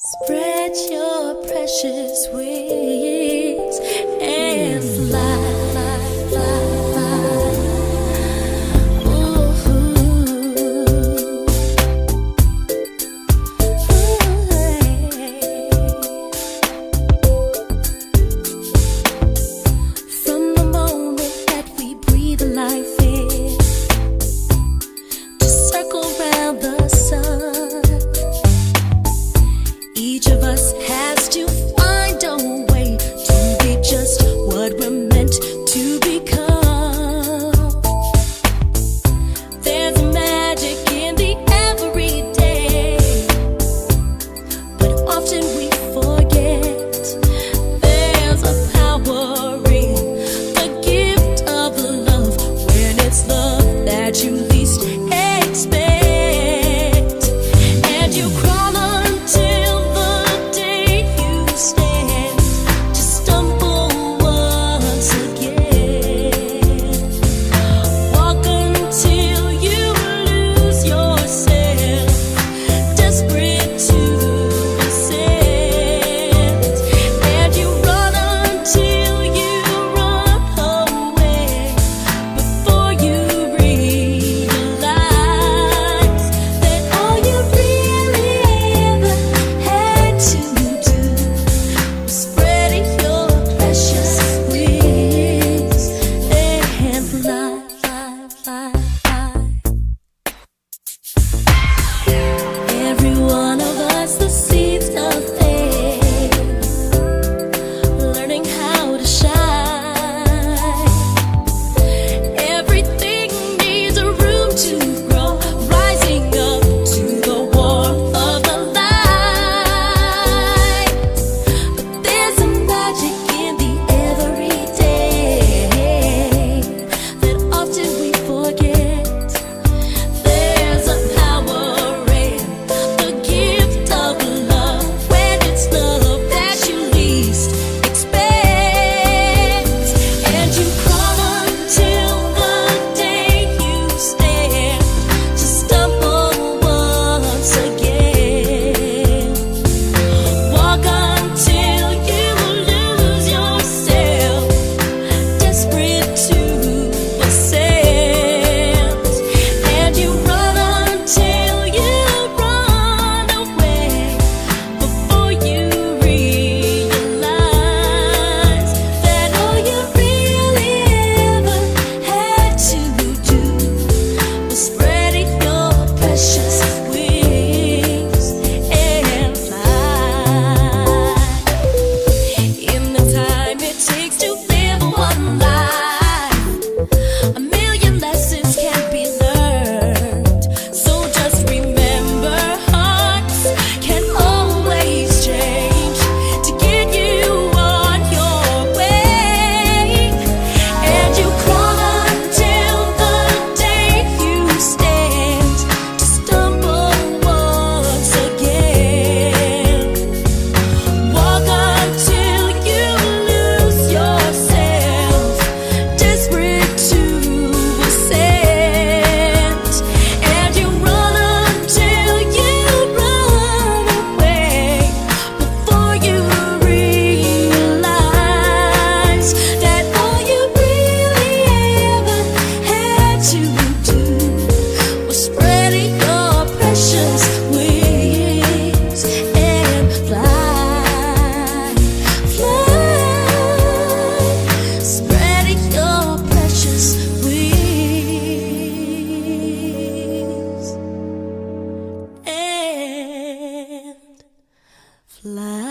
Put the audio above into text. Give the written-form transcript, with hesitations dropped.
Spread your precious wings and fly, fly, fly, fly. Ooh. From the moment that we breathe life in, to circle round the sun, each of us has to find a way to be just what we're meant to become. There's magic in the everyday, but often we forget. There's a power in the gift of love, when it's love that you least expect. And you crawl until fly.